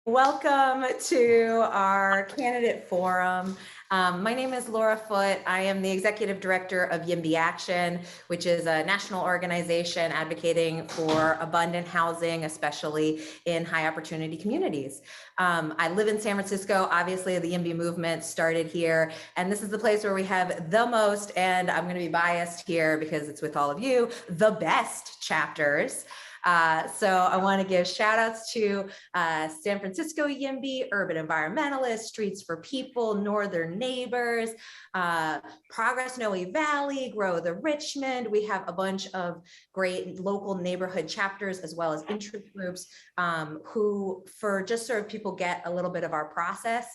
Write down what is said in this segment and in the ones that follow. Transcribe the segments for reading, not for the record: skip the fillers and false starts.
Welcome to our candidate forum. My name is Laura Foote. I am the executive director of YIMBY Action, which is a national organization advocating for abundant housing, especially in high opportunity communities. I live in San Francisco. Obviously, the YIMBY movement started here, and this is the place where we have the most, and I'm going to be biased here because it's with all of you, the best chapters. So I want to give shout outs to San Francisco YIMBY, Urban Environmentalists, Streets for People, Northern Neighbors, Progress Noe Valley, Grow the Richmond. We have a bunch of great local neighborhood chapters as well as interest groups who, for just so people get a little bit of our process,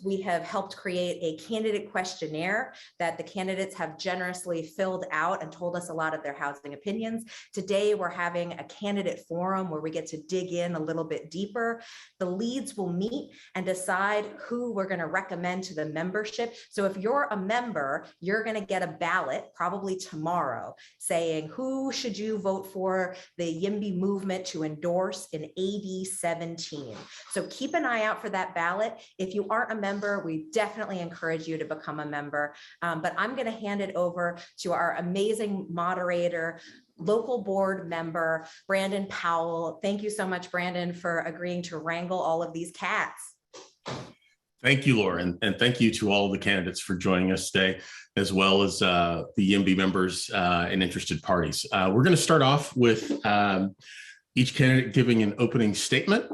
we have helped create a candidate questionnaire that the candidates have generously filled out and told us a lot of their housing opinions. Today, we're having a candidate forum where we get to dig in a little bit deeper. The leads will meet and decide who we're going to recommend to the membership. So if you're a member, you're going to get a ballot probably tomorrow saying who should you vote for the YIMBY movement to endorse in AD-17. So keep an eye out for that ballot. If you aren't a member, we definitely encourage you to become a member. But I'm going to hand it over to our amazing moderator, local board member, Brandon Powell. Thank you so much, Brandon, for agreeing to wrangle all of these cats. Thank you, Laura, and thank you to all the candidates for joining us today, as well as the YIMBY members and interested parties. We're going to start off with each candidate giving an opening statement,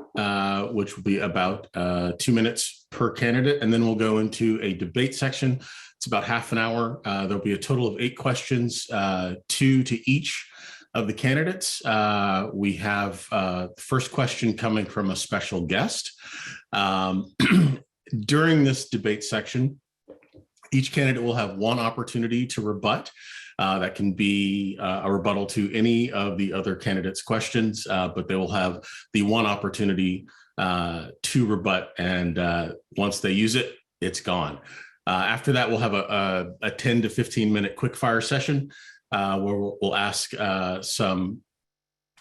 which will be about 2 minutes per candidate, and then we'll go into a debate section. It's about half an hour. There'll be a total of 8 questions, 2 to each of the candidates. We have the first question coming from a special guest. During this debate section, each candidate will have 1 opportunity to rebut. That can be a rebuttal to any of the other candidates' questions, but they will have the 1 opportunity to rebut, and once they use it, it's gone. After that, we'll have a 10 to 15 minute quickfire session where we'll ask some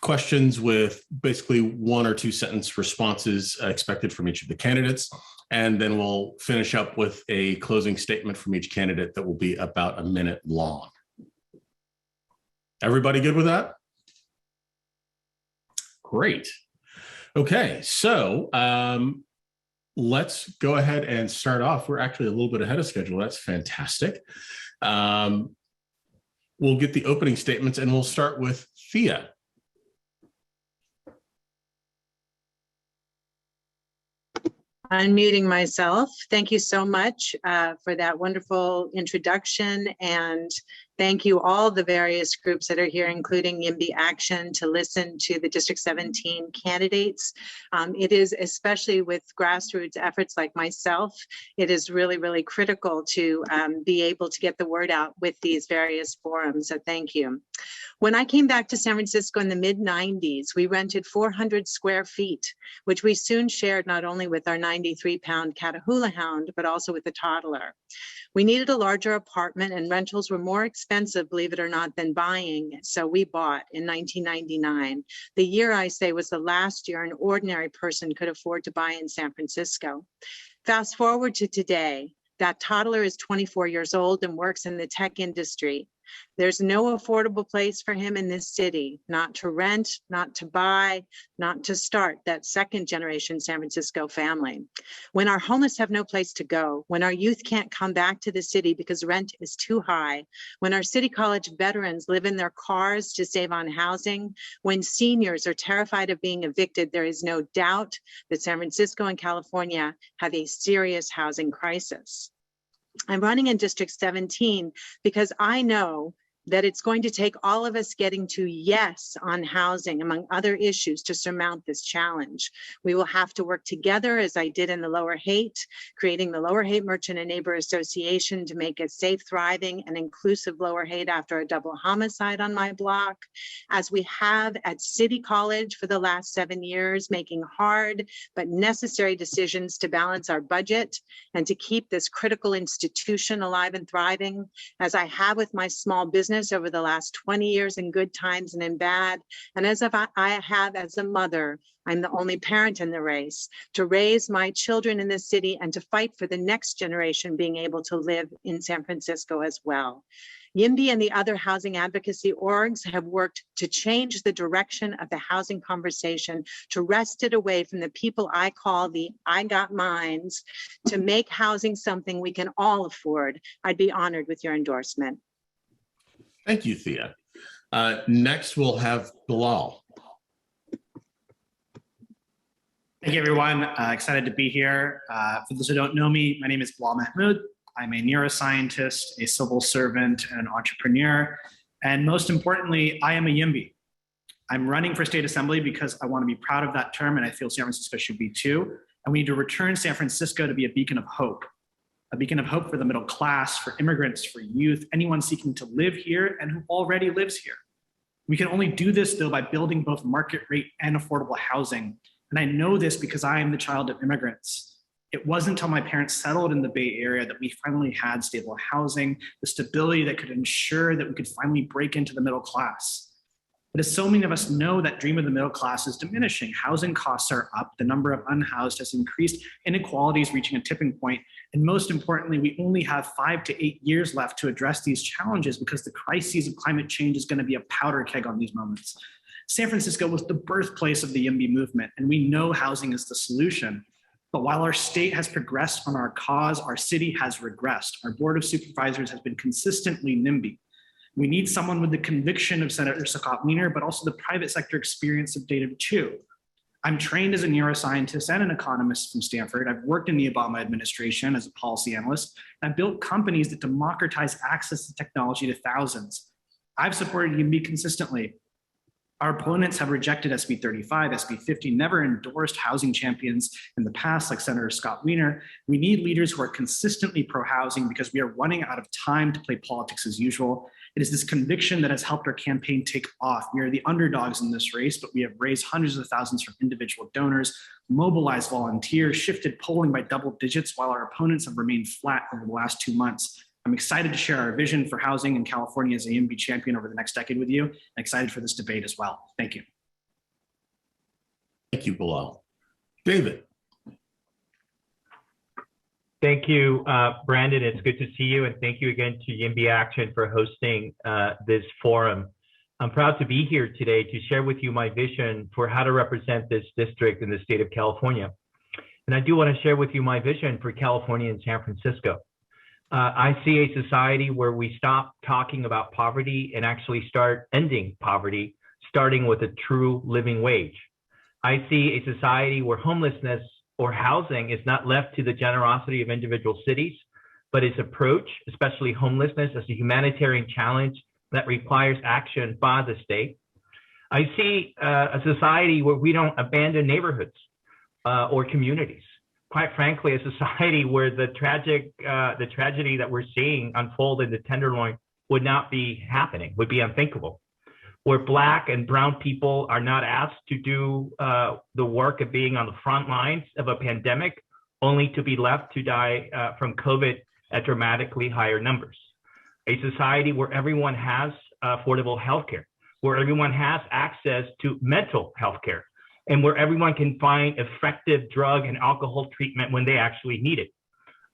questions with basically 1 or 2 sentence responses expected from each of the candidates. And then we'll finish up with a closing statement from each candidate that will be about a minute long. Everybody good with that? Great. Okay, so let's go ahead and start off. We're actually a little bit ahead of schedule. That's fantastic. We'll get the opening statements and we'll start with Thea. Unmuting myself. Thank you so much for that wonderful introduction, and thank you all the various groups that are here, including YIMBY Action, to listen to the District 17 candidates. It is, especially with grassroots efforts like myself, it is really, really critical to be able to get the word out with these various forums, so thank you. When I came back to San Francisco in the mid-90s, we rented 400 square feet, which we soon shared not only with our 93-pound Catahoula hound, but also with the toddler. We needed a larger apartment, and rentals were more expensive, believe it or not, than buying. So we bought in 1999. The year, I say, was the last year an ordinary person could afford to buy in San Francisco. Fast forward to today, that toddler is 24 years old and works in the tech industry. There's no affordable place for him in this city, not to rent, not to buy, not to start that second generation San Francisco family. When our homeless have no place to go, when our youth can't come back to the city because rent is too high, when our City College veterans live in their cars to save on housing, when seniors are terrified of being evicted, there is no doubt that San Francisco and California have a serious housing crisis. I'm running in District 17 because I know that it's going to take all of us getting to yes on housing, among other issues, to surmount this challenge. We will have to work together, as I did in the Lower Haight, creating the Lower Haight Merchant and Neighbor Association to make a safe, thriving, and inclusive Lower Haight after a double homicide on my block, as we have at City College for the last 7 years, making hard but necessary decisions to balance our budget and to keep this critical institution alive and thriving, as I have with my small business business over the last 20 years in good times and in bad. And as I have as a mother, I'm the only parent in the race to raise my children in the city and to fight for the next generation being able to live in San Francisco as well. YIMBY and the other housing advocacy orgs have worked to change the direction of the housing conversation, to wrest it away from the people I call the I got mines, to make housing something we can all afford. I'd be honored with your endorsement. Thank you, Thea. Next, we'll have Bilal. Thank you, everyone. Excited to be here. For those who don't know me, my name is Bilal Mahmoud. I'm a neuroscientist, a civil servant, and an entrepreneur. And most importantly, I am a YIMBY. I'm running for state assembly because I want to be proud of that term, and I feel San Francisco should be too. And we need to return San Francisco to be a beacon of hope for the middle class, for immigrants, for youth, anyone seeking to live here and who already lives here. We can only do this, though, by building both market rate and affordable housing. And I know this because I am the child of immigrants. It wasn't until my parents settled in the Bay Area that we finally had stable housing, the stability that could ensure that we could finally break into the middle class. But as so many of us know, that dream of the middle class is diminishing. Housing costs are up, the number of unhoused has increased, inequality is reaching a tipping point, and most importantly, we only have 5 to 8 years left to address these challenges because the crises of climate change is going to be a powder keg on these moments. San Francisco was the birthplace of the YIMBY movement, and we know housing is the solution. But while our state has progressed on our cause, our city has regressed. Our Board of Supervisors has been consistently NIMBY. We need someone with the conviction of Senator Scott Wiener, but also the private sector experience of David Chiu. I'm trained as a neuroscientist and an economist from Stanford. I've worked in the Obama administration as a policy analyst. And I've built companies that democratize access to technology to thousands. I've supported YIMBY consistently. Our opponents have rejected SB 35, SB 50, never endorsed housing champions in the past like Senator Scott Wiener. We need leaders who are consistently pro-housing because we are running out of time to play politics as usual. It is this conviction that has helped our campaign take off. We are the underdogs in this race, but we have raised hundreds of thousands from individual donors, mobilized volunteers, shifted polling by double digits while our opponents have remained flat over the last 2 months. I'm excited to share our vision for housing in California as a YIMBY champion over the next decade with you. I'm excited for this debate as well. Thank you. Thank you, Bilal. David. Thank you, Brandon. It's good to see you. And thank you again to YIMBY Action for hosting this forum. I'm proud to be here today to share with you my vision for how to represent this district in the state of California. And I do want to share with you my vision for California and San Francisco. I see a society where we stop talking about poverty and actually start ending poverty, starting with a true living wage. I see a society where homelessness or housing is not left to the generosity of individual cities, but is approached, especially homelessness, as a humanitarian challenge that requires action by the state. I see a society where we don't abandon neighborhoods or communities. Quite frankly, a society where the tragedy that we're seeing unfold in the Tenderloin would not be happening, would be unthinkable. Where Black and brown people are not asked to do the work of being on the front lines of a pandemic, only to be left to die from COVID at dramatically higher numbers. A society where everyone has affordable healthcare, where everyone has access to mental health care, and where everyone can find effective drug and alcohol treatment when they actually need it.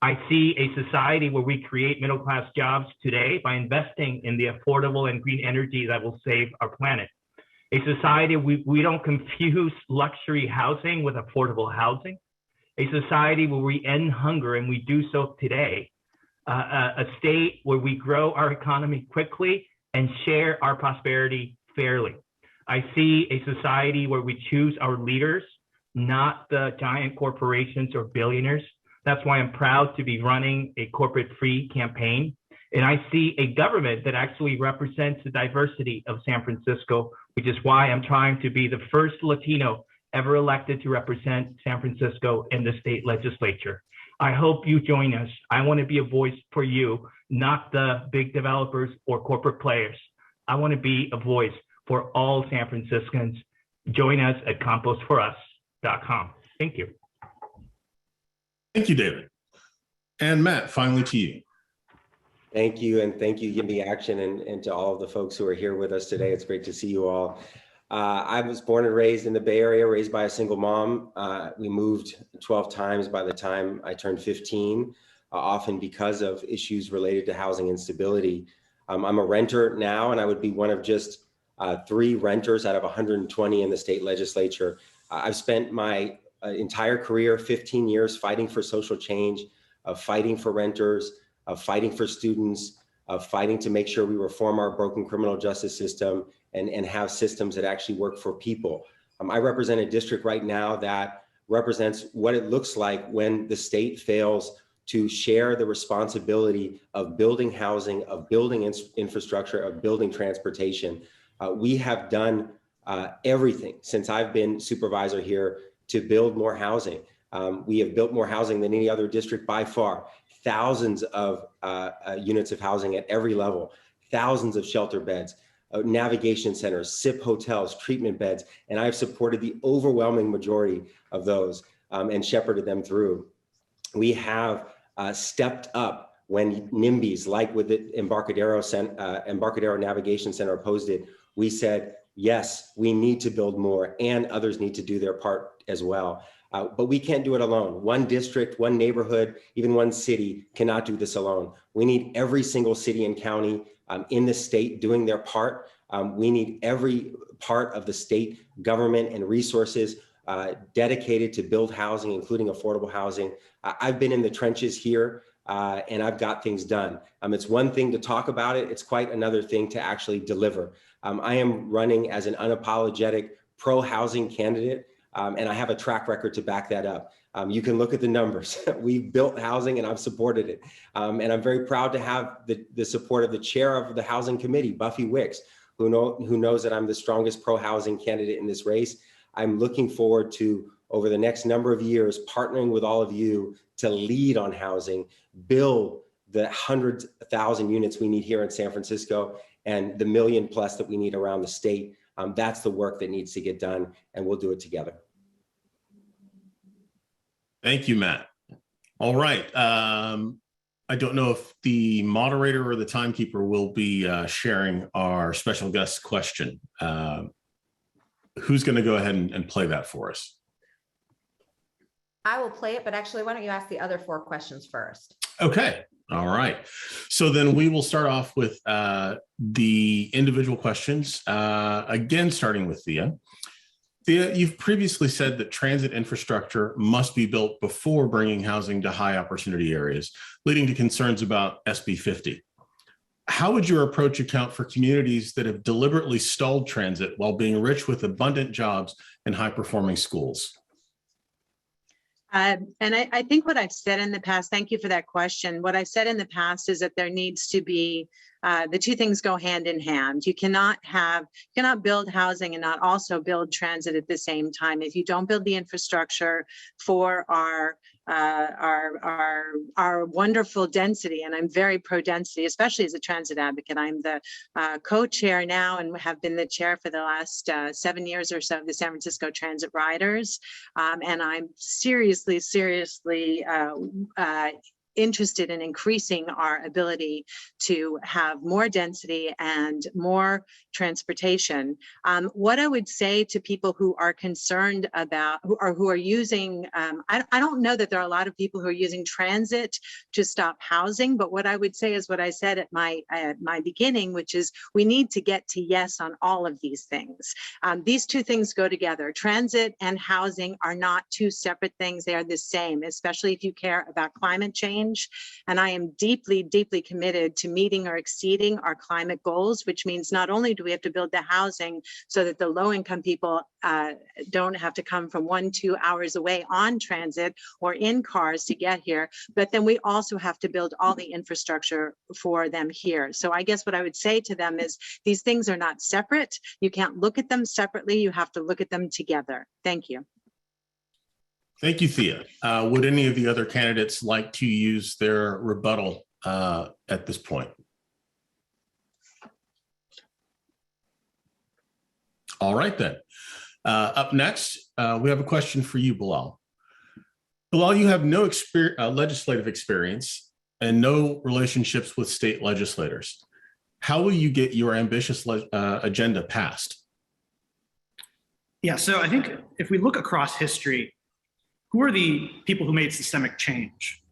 I see a society where we create middle-class jobs today by investing in the affordable and green energy that will save our planet. A society we don't confuse luxury housing with affordable housing. A society where we end hunger, and we do so today. A state where we grow our economy quickly and share our prosperity fairly. I see a society where we choose our leaders, not the giant corporations or billionaires. That's why I'm proud to be running a corporate-free campaign. And I see a government that actually represents the diversity of San Francisco, which is why I'm trying to be the first Latino ever elected to represent San Francisco in the state legislature. I hope you join us. I want to be a voice for you, not the big developers or corporate players. I want to be a voice for all San Franciscans. Join us at compostforus.com. Thank you. Thank you, David. And Matt, finally to you. Thank you, and thank you, YIMBY Action, and to all of the folks who are here with us today. It's great to see you all. I was born and raised in the Bay Area, raised by a single mom. We moved 12 times by the time I turned 15, often because of issues related to housing instability. I'm a renter now, and I would be one of just 3 renters out of 120 in the state legislature. I've spent my entire career, 15 years, fighting for social change, fighting for renters, of fighting for students, of fighting to make sure we reform our broken criminal justice system and have systems that actually work for people. I represent a district right now that represents what it looks like when the state fails to share the responsibility of building housing, of building infrastructure, of building transportation. We have done everything since I've been supervisor here to build more housing. We have built more housing than any other district by far. Thousands of units of housing at every level, thousands of shelter beds, navigation centers, SIP hotels, treatment beds, and I've supported the overwhelming majority of those and shepherded them through. We have stepped up when NIMBYs, like with the Embarcadero Navigation Center opposed it. We said, yes, we need to build more, and others need to do their part as well. But we can't do it alone. One district, one neighborhood, even one city cannot do this alone. We need every single city and county in the state doing their part. We need every part of the state government and resources dedicated to build housing, including affordable housing. I've been in the trenches here and I've got things done. It's one thing to talk about it. It's quite another thing to actually deliver. I am running as an unapologetic pro-housing candidate. And I have a track record to back that up. You can look at the numbers. We've built housing and I've supported it. And I'm very proud to have the support of the chair of the Housing Committee, Buffy Wicks, who knows that I'm the strongest pro-housing candidate in this race. I'm looking forward to, over the next number of years, partnering with all of you to lead on housing, build the 100,000 units we need here in San Francisco and the million plus that we need around the state. That's the work that needs to get done, and we'll do it together. Thank you, Matt. All right. I don't know if the moderator or the timekeeper will be sharing our special guest question. Who's going to go ahead and play that for us? I will play it, but actually, why don't you ask the other 4 questions first? Okay. All right. So then we will start off with the individual questions. Again, starting with Thea. Thea, you've previously said that transit infrastructure must be built before bringing housing to high opportunity areas, leading to concerns about SB 50. How would your approach account for communities that have deliberately stalled transit while being rich with abundant jobs and high performing schools? And I think what I've said in the past, thank you for that question. What I've said in the past is that there needs to be, the 2 things go hand in hand. You cannot build housing and not also build transit at the same time. If you don't build the infrastructure for our wonderful density, and I'm very pro density, especially as a transit advocate. I'm the co-chair now and have been the chair for the last 7 years or so of the San Francisco Transit Riders. And I'm seriously interested in increasing our ability to have more density and more transportation. What I would say to people who are concerned about, who are using, I don't know that there are a lot of people who are using transit to stop housing, but what I would say is what I said at my beginning, which is we need to get to yes on all of these things. These 2 things go together. Transit and housing are not 2 separate things. They are the same, especially if you care about climate change. And I am deeply, deeply committed to meeting or exceeding our climate goals, which means not only do we have to build the housing so that the low-income people don't have to come from 1-2 hours away on transit or in cars to get here, but then we also have to build all the infrastructure for them here. So I guess what I would say to them is these things are not separate. You can't look at them separately. You have to look at them together. Thank you. Thank you, Thea. Would any of the other candidates like to use their rebuttal at this point? All right, then. Up next, we have a question for you, Bilal. Bilal, you have no legislative experience and no relationships with state legislators. How will you get your ambitious agenda passed? Yeah, so I think if we look across history, who are the people who made systemic change?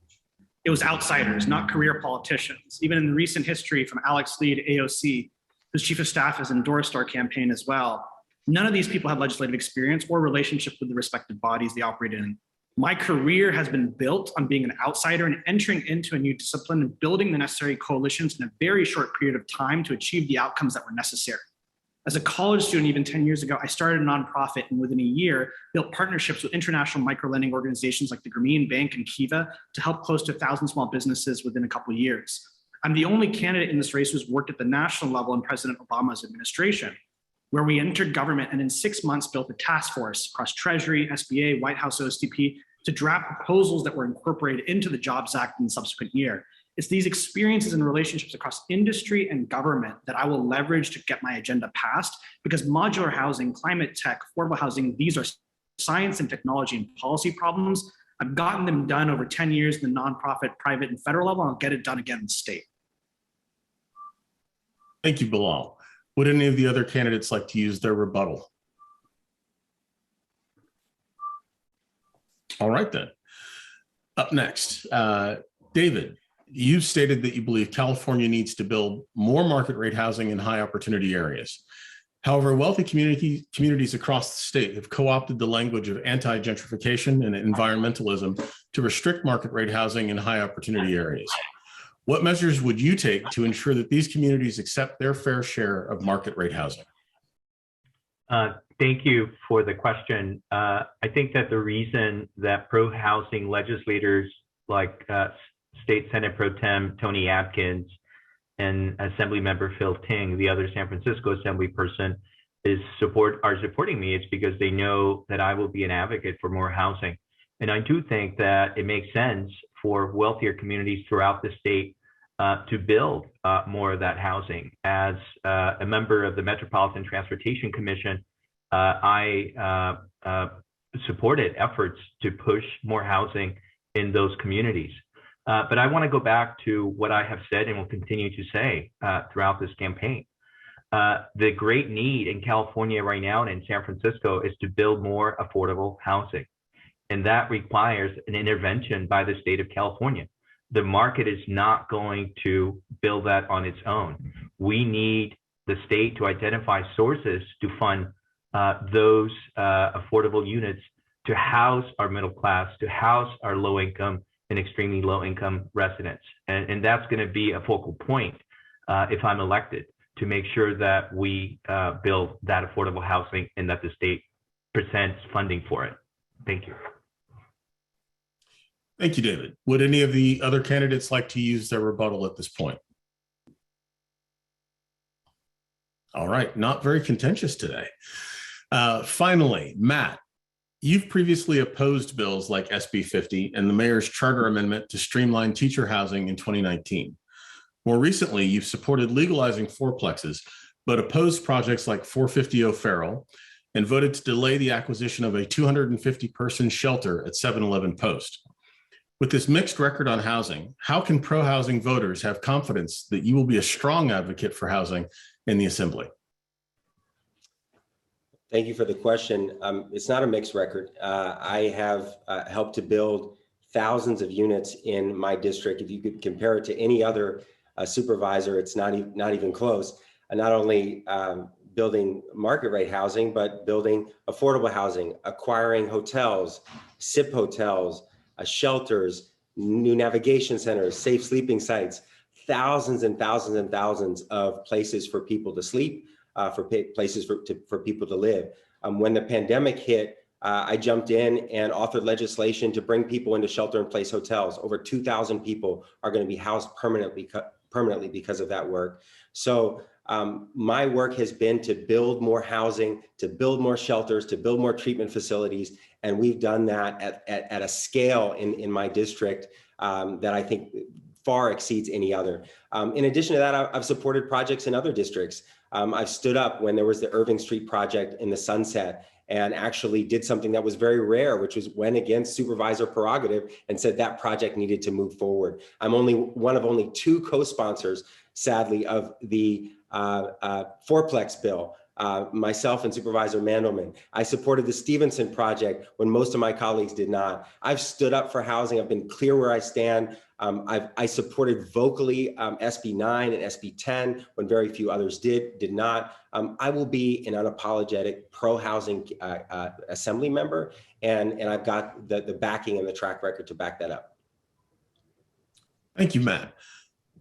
It was outsiders, not career politicians. Even in recent history, from Alex Lee to AOC, whose chief of staff has endorsed our campaign as well, none of these people have legislative experience or relationship with the respective bodies they operate in. My career has been built on being an outsider and entering into a new discipline and building the necessary coalitions in a very short period of time to achieve the outcomes that were necessary. As a college student, even 10 years ago, I started a nonprofit and within a year built partnerships with international microlending organizations like the Grameen Bank and Kiva to help close to 1,000 small businesses within a couple of years. I'm the only candidate in this race who's worked at the national level in President Obama's administration, where we entered government and in 6 months built a task force across Treasury, SBA, White House OSTP to draft proposals that were incorporated into the Jobs Act in the subsequent year. It's these experiences and relationships across industry and government that I will leverage to get my agenda passed, because modular housing, climate tech, affordable housing, these are science and technology and policy problems. I've gotten them done over 10 years in the nonprofit, private, and federal level, and I'll get it done again in the state. Thank you, Bilal. Would any of the other candidates like to use their rebuttal? All right, then. Up next, David, you stated that you believe California needs to build more market rate housing in high opportunity areas. However, wealthy communities across the state have co-opted the language of anti-gentrification and environmentalism to restrict market rate housing in high opportunity areas. What measures would you take to ensure that these communities accept their fair share of market rate housing? Thank you for the question. I think that the reason that pro-housing legislators like State Senate Pro Tem Tony Atkins and Assembly Member Phil Ting, the other San Francisco Assembly person, are supporting me, it's because they know that I will be an advocate for more housing. And I do think that it makes sense for wealthier communities throughout the state to build more of that housing. As a member of the Metropolitan Transportation Commission, I supported efforts to push more housing in those communities. But I want to go back to what I have said and will continue to say throughout this campaign. The great need in California right now and in San Francisco is to build more affordable housing. And that requires an intervention by the state of California. The market is not going to build that on its own. We need the state to identify sources to fund those affordable units to house our middle class, to house our low income and extremely low income residents. And that's going to be a focal point if I'm elected, to make sure that we build that affordable housing and that the state presents funding for it. Thank you. Thank you, David. Would any of the other candidates like to use their rebuttal at this point? All right, not very contentious today. Finally, Matt, you've previously opposed bills like SB 50 and the mayor's charter amendment to streamline teacher housing in 2019. More recently, you've supported legalizing fourplexes, but opposed projects like 450 O'Farrell and voted to delay the acquisition of a 250-person shelter at 7-Eleven Post. With this mixed record on housing, how can pro-housing voters have confidence that you will be a strong advocate for housing in the Assembly? Thank you for the question. It's not a mixed record. I have helped to build thousands of units in my district. If you could compare it to any other supervisor, it's not even close. Not only building market rate housing, but building affordable housing, acquiring hotels, SIP hotels, shelters, new navigation centers, safe sleeping sites, thousands and thousands and thousands of places for people to sleep, places for people to live. When the pandemic hit, I jumped in and authored legislation to bring people into shelter-in-place hotels. Over 2,000 people are going to be housed permanently because of that work. So my work has been to build more housing, to build more shelters, to build more treatment facilities. And we've done that at a scale in my district that I think far exceeds any other. In addition to that, I've supported projects in other districts. I've stood up when there was the Irving Street project in the Sunset and actually did something that was very rare, which was went against supervisor prerogative and said that project needed to move forward. I'm only one of only 2 co-sponsors, sadly, of the fourplex bill. Myself and Supervisor Mandelman. I supported the Stevenson project when most of my colleagues did not. I've stood up for housing. I've been clear where I stand. I supported vocally SB 9 and SB 10 when very few others did not. I will be an unapologetic pro-housing assembly member, and I've got the backing and the track record to back that up. Thank you, Matt.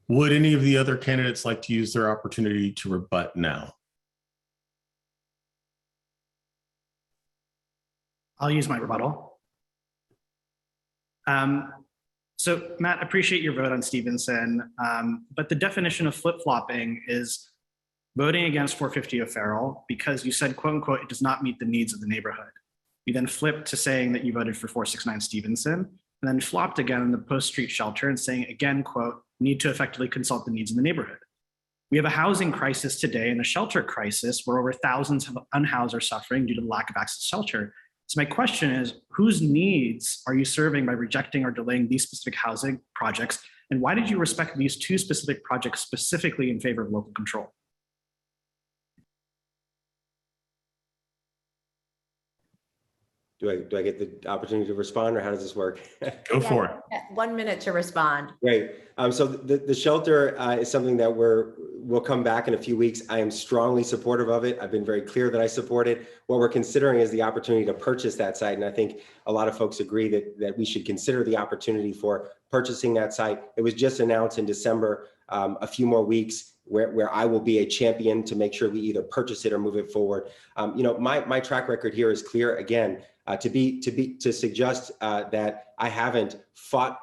Would any of the other candidates like to use their opportunity to rebut now? I'll use my rebuttal. So Matt, appreciate your vote on Stevenson, but the definition of flip-flopping is voting against 450 O'Farrell because you said, quote unquote, it does not meet the needs of the neighborhood. You then flipped to saying that you voted for 469 Stevenson, and then flopped again in the Post Street shelter and saying again, quote, need to effectively consult the needs of the neighborhood. We have a housing crisis today and a shelter crisis where over thousands of unhoused are suffering due to the lack of access to shelter. So my question is, whose needs are you serving by rejecting or delaying these specific housing projects? And why did you respect these 2 specific projects specifically in favor of local control? Do I get the opportunity to respond, or how does this work? Go for it. 1 minute to respond. Great. So the shelter is something that we'll come back in a few weeks. I am strongly supportive of it. I've been very clear that I support it. What we're considering is the opportunity to purchase that site. And I think a lot of folks agree that we should consider the opportunity for purchasing that site. It was just announced in December, a few more weeks where I will be a champion to make sure we either purchase it or move it forward. My track record here is clear. Again, to suggest that I haven't fought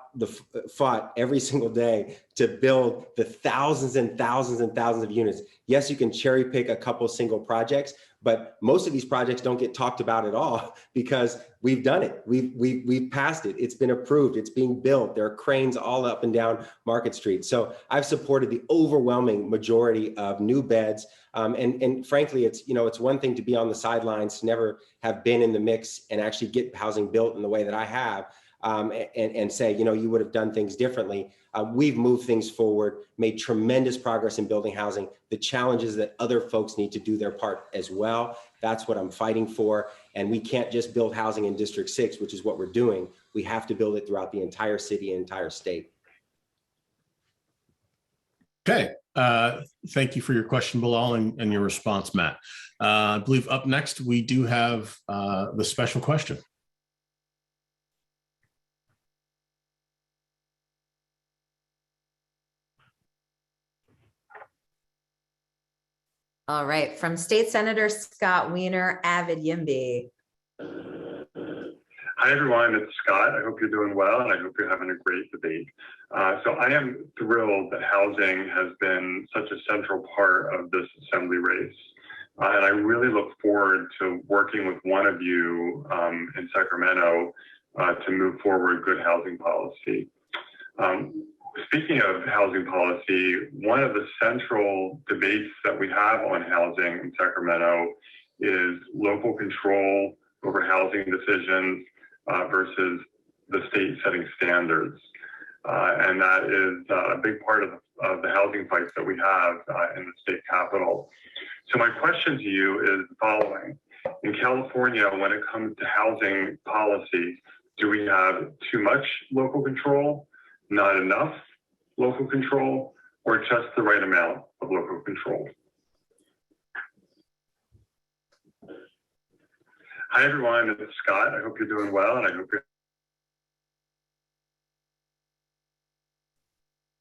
every single day to build the thousands and thousands and thousands of units. Yes, you can cherry pick a couple single projects, but most of these projects don't get talked about at all because we've done it. We've passed it. It's been approved. It's being built. There are cranes all up and down Market Street. So I've supported the overwhelming majority of new beds. And frankly, it's one thing to be on the sidelines, to never have been in the mix and actually get housing built in the way that I have, and say, you would have done things differently. We've moved things forward, made tremendous progress in building housing. The challenge is that other folks need to do their part as well. That's what I'm fighting for. And we can't just build housing in District 6, which is what we're doing. We have to build it throughout the entire city and entire state. Okay. Thank you for your question, Bilal, and your response, Matt. I believe up next, we do have the special question. All right, from State Senator Scott Wiener, avid YIMBY. Hi, everyone. It's Scott. I hope you're doing well, and I hope you're having a great debate. So I am thrilled that housing has been such a central part of this assembly race. And I really look forward to working with one of you in Sacramento to move forward good housing policy. Speaking of housing policy, one of the central debates that we have on housing in Sacramento is local control over housing decisions versus the state setting standards. And that is a big part of the housing fights that we have in the state capitol. So my question to you is the following. In California, when it comes to housing policy, do we have too much local control, not enough local control, or just the right amount of local control? Hi, everyone. It's Scott. I hope you're doing well, and I hope you're...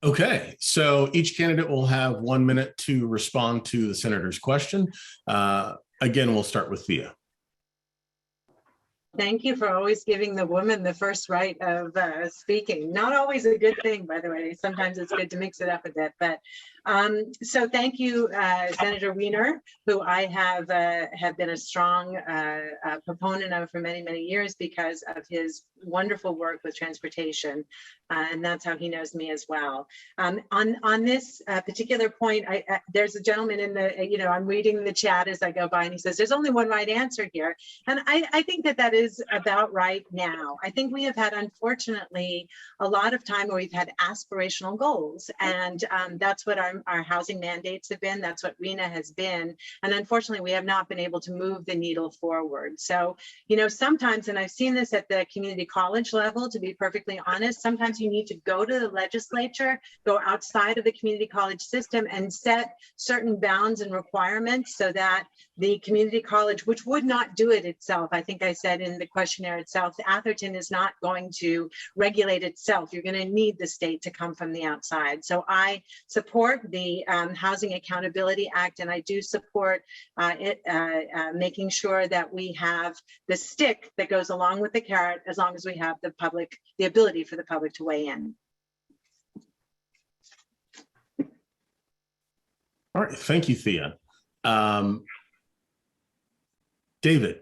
Okay, so each candidate will have 1 minute to respond to the senator's question. Again, we'll start with Thea. Thank you for always giving the woman the first right of speaking. Not always a good thing, by the way. Sometimes it's good to mix it up a bit. But so thank you, Senator Wiener, who I have been a strong proponent of for many, many years because of his wonderful work with transportation. And that's how he knows me as well. On this particular point, there's a gentleman in the, I'm reading the chat as I go by, and he says, there's only one right answer here. And I think that is about right now. I think we have had, unfortunately, a lot of time where we've had aspirational goals. And that's what our housing mandates have been. That's what RHNA has been. And unfortunately, we have not been able to move the needle forward. So, sometimes, and I've seen this at the community college level, to be perfectly honest, sometimes you need to go to the legislature, go outside of the community college system and set certain bounds and requirements so that the community college, which would not do it itself, I think I said in the questionnaire itself, Atherton is not going to regulate itself. You're going to need the state to come from the outside. So I support the Housing Accountability Act, and I do support making sure that we have the stick that goes along with the carrot, as long as we have the ability for the public to weigh in. All right, thank you, Thea. David.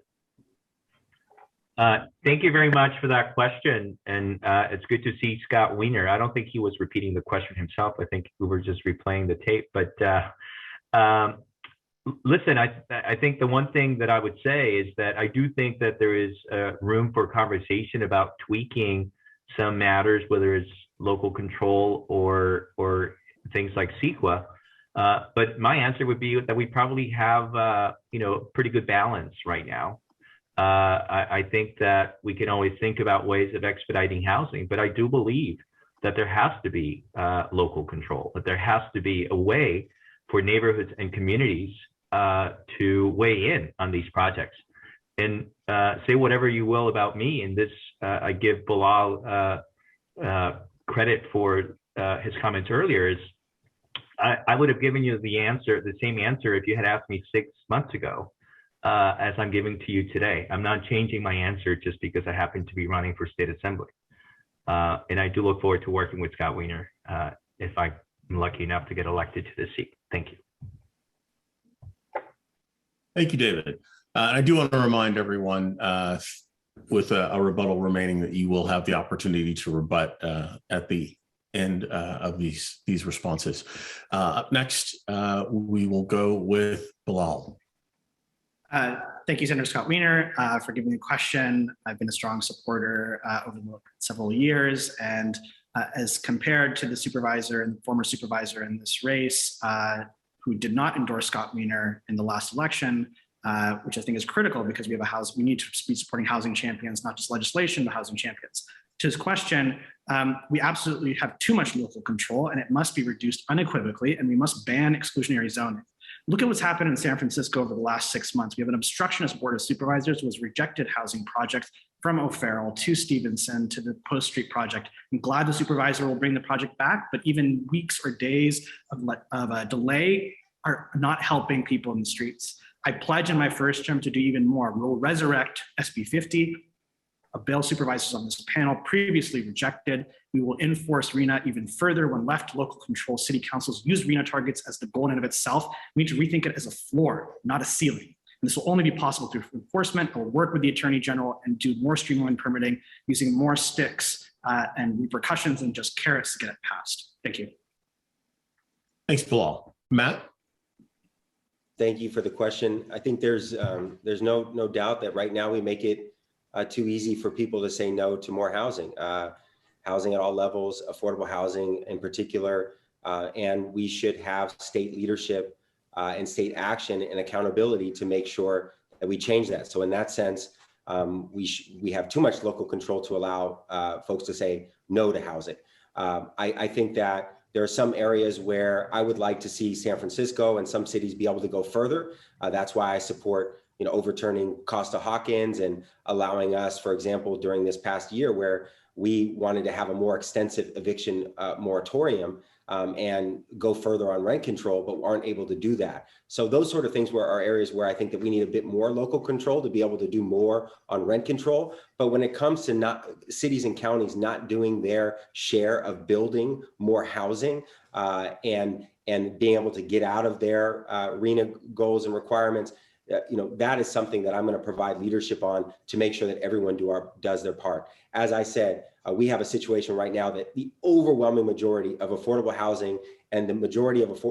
Thank you very much for that question. And it's good to see Scott Wiener. I don't think he was repeating the question himself. I think we were just replaying the tape. But listen, I think the one thing that I would say is that I do think that there is room for conversation about tweaking some matters, whether it's local control or things like CEQA. But my answer would be that we probably have, pretty good balance right now. I think that we can always think about ways of expediting housing, but I do believe that there has to be local control, that there has to be a way for neighborhoods and communities to weigh in on these projects. And say whatever you will about me, and this, I give Bilal credit for his comments earlier, is I would have given you the same answer if you had asked me 6 months ago, as I'm giving to you today. I'm not changing my answer just because I happen to be running for state assembly. And I do look forward to working with Scott Wiener if I'm lucky enough to get elected to this seat. Thank you. Thank you, David. I do want to remind everyone with a rebuttal remaining that you will have the opportunity to rebut at the end of these responses. Up next, we will go with Bilal. Thank you, Senator Scott Wiener, for giving me the question. I've been a strong supporter over several years, and as compared to the supervisor and former supervisor in this race, who did not endorse Scott Wiener in the last election, which I think is critical because we need to be supporting housing champions, not just legislation, but housing champions. To his question, we absolutely have too much local control, and it must be reduced unequivocally, and we must ban exclusionary zoning. Look at what's happened in San Francisco over the last 6 months. We have an obstructionist board of supervisors who has rejected housing projects from O'Farrell to Stevenson to the Post Street project. I'm glad the supervisor will bring the project back, but even weeks or days of a delay are not helping people in the streets. I pledge in my first term to do even more. We'll resurrect SB 50. A bill supervisors on this panel previously rejected. We will enforce RHNA even further when left to local control. City councils use RHNA targets as the goal in and of itself. We need to rethink it as a floor, not a ceiling. And this will only be possible through enforcement. We'll work with the Attorney General and do more streamlined permitting using more sticks and repercussions than just carrots to get it passed. Thank you. Thanks, Bilal. Matt? Thank you for the question. I think there's no doubt that right now we make it too easy for people to say no to more housing, housing at all levels, affordable housing in particular, and we should have state leadership and state action and accountability to make sure that we change that. So in that sense, we have too much local control to allow folks to say no to housing. I think that there are some areas where I would like to see San Francisco and some cities be able to go further. That's why I support overturning Costa-Hawkins and allowing us, for example, during this past year where we wanted to have a more extensive eviction moratorium, and go further on rent control, but aren't able to do that. So those sort of things are areas where I think that we need a bit more local control to be able to do more on rent control. But when it comes to not cities and counties not doing their share of building more housing and being able to get out of their RENA goals and requirements, that is something that I'm going to provide leadership on to make sure that everyone does their part. As I said, we have a situation right now that the overwhelming majority of affordable housing and the majority of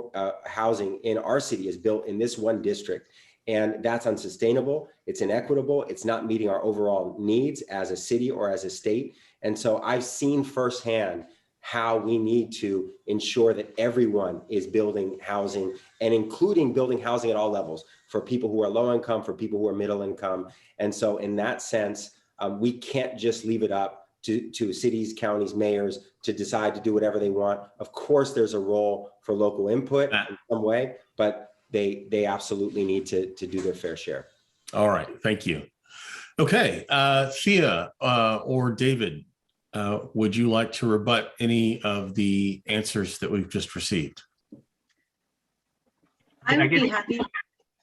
housing in our city is built in this one district. And that's unsustainable. It's inequitable. It's not meeting our overall needs as a city or as a state. And so I've seen firsthand how we need to ensure that everyone is building housing, and including building housing at all levels for people who are low income, for people who are middle income. And so in that sense, we can't just leave it up to cities, counties, mayors to decide to do whatever they want. Of course, there's a role for local input in some way, but they absolutely need to do their fair share. All right, thank you. Okay, Thea or David, would you like to rebut any of the answers that we've just received? I would be happy.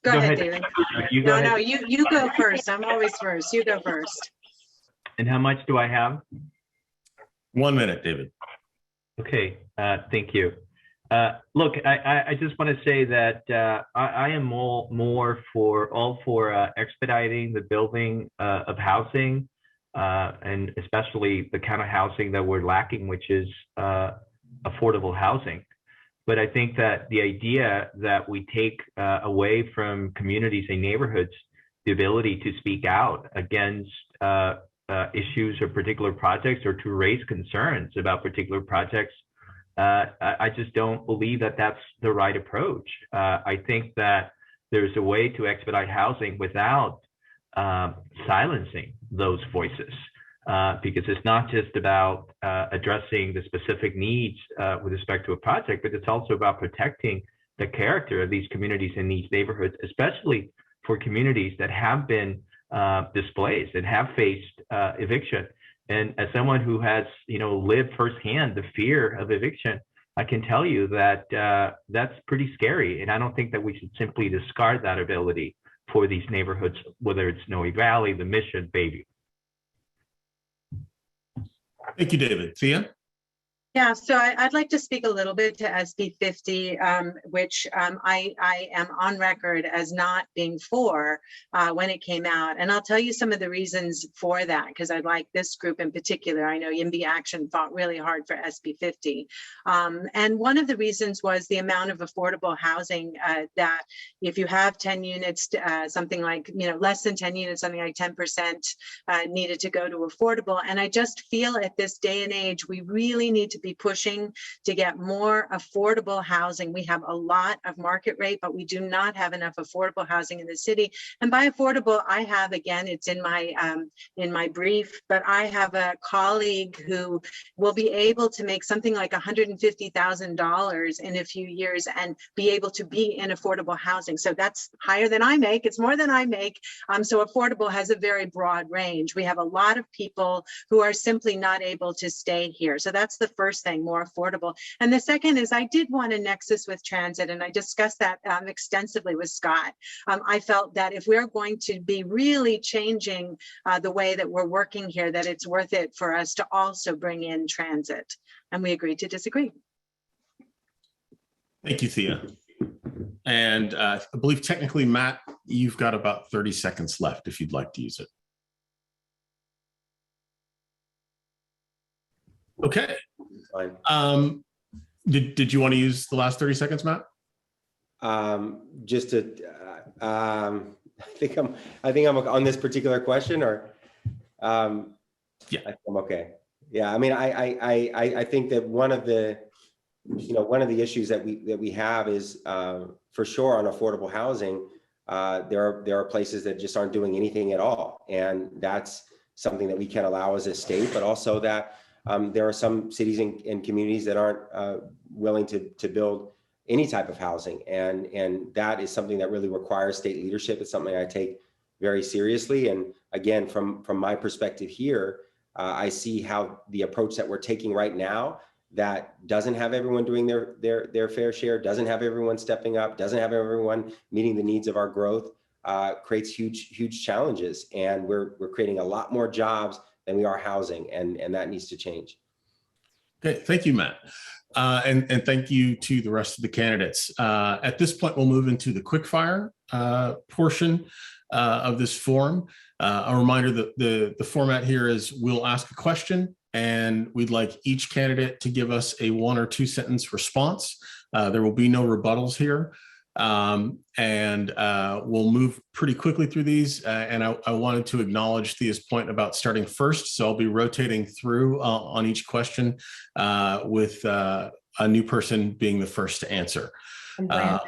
Go ahead, David. You go first. I'm always first. You go first. And how much do I have? 1 minute, David. Okay, thank you. Look, I just want to say that I am more for expediting the building of housing, and especially the kind of housing that we're lacking, which is affordable housing. But I think that the idea that we take away from communities and neighborhoods the ability to speak out against issues or particular projects, or to raise concerns about particular projects, I just don't believe that that's the right approach. I think that there's a way to expedite housing without silencing those voices, because it's not just about addressing the specific needs with respect to a project, but it's also about protecting the character of these communities and these neighborhoods, especially for communities that have been displaced and have faced eviction. And as someone who has, lived firsthand the fear of eviction, I can tell you that that's pretty scary. And I don't think that we should simply discard that ability for these neighborhoods, whether it's Noe Valley, the Mission, Bayview. Thank you, David. Thea? Yeah, so I'd like to speak a little bit to SB 50, which I am on record as not being for when it came out. And I'll tell you some of the reasons for that, because I like this group in particular. I know YIMBY Action fought really hard for SB 50. And one of the reasons was the amount of affordable housing that if you have 10 units, something like, less than 10 units, something like 10% needed to go to affordable. And I just feel at this day and age, we really need to be pushing to get more affordable housing. We have a lot of market rate, but we do not have enough affordable housing in the city. And by affordable, I have, again, it's in my brief, but I have a colleague who will be able to make something like $150,000 in a few years and be able to be in affordable housing. So that's higher than I make. It's more than I make. So affordable has a very broad range. We have a lot of people who are simply not able to stay here. So that's the first thing, more affordable. And the second is I did want a nexus with transit, and I discussed that extensively with Scott. I felt that if we're going to be really changing the way that we're working here, that it's worth it for us to also bring in transit. And we agreed to disagree. Thank you, Thea. And I believe technically, Matt, you've got about 30 seconds left if you'd like to use it. Okay. Fine. Did you want to use the last 30 seconds, Matt? Just to, I think I'm on this particular question, or yeah, I'm okay. Yeah, I mean, I think that one of the issues that we have is for sure on affordable housing. There are places that just aren't doing anything at all, and that's something that we can't allow as a state, but also that there are some cities and communities that aren't willing to build any type of housing. And that is something that really requires state leadership. It's something I take very seriously. And again, from my perspective here, I see how the approach that we're taking right now that doesn't have everyone doing their fair share, doesn't have everyone stepping up, doesn't have everyone meeting the needs of our growth, creates huge challenges. And we're creating a lot more jobs than we are housing, and that needs to change. Okay, thank you, Matt. And thank you to the rest of the candidates. At this point, we'll move into the quickfire portion of this forum. A reminder that the format here is we'll ask a question and we'd like each candidate to give us a 1 or 2 sentence response. There will be no rebuttals here. And we'll move pretty quickly through these. And I wanted to acknowledge Thea's point about starting first. So I'll be rotating through on each question with a new person being the first to answer. And Brandon,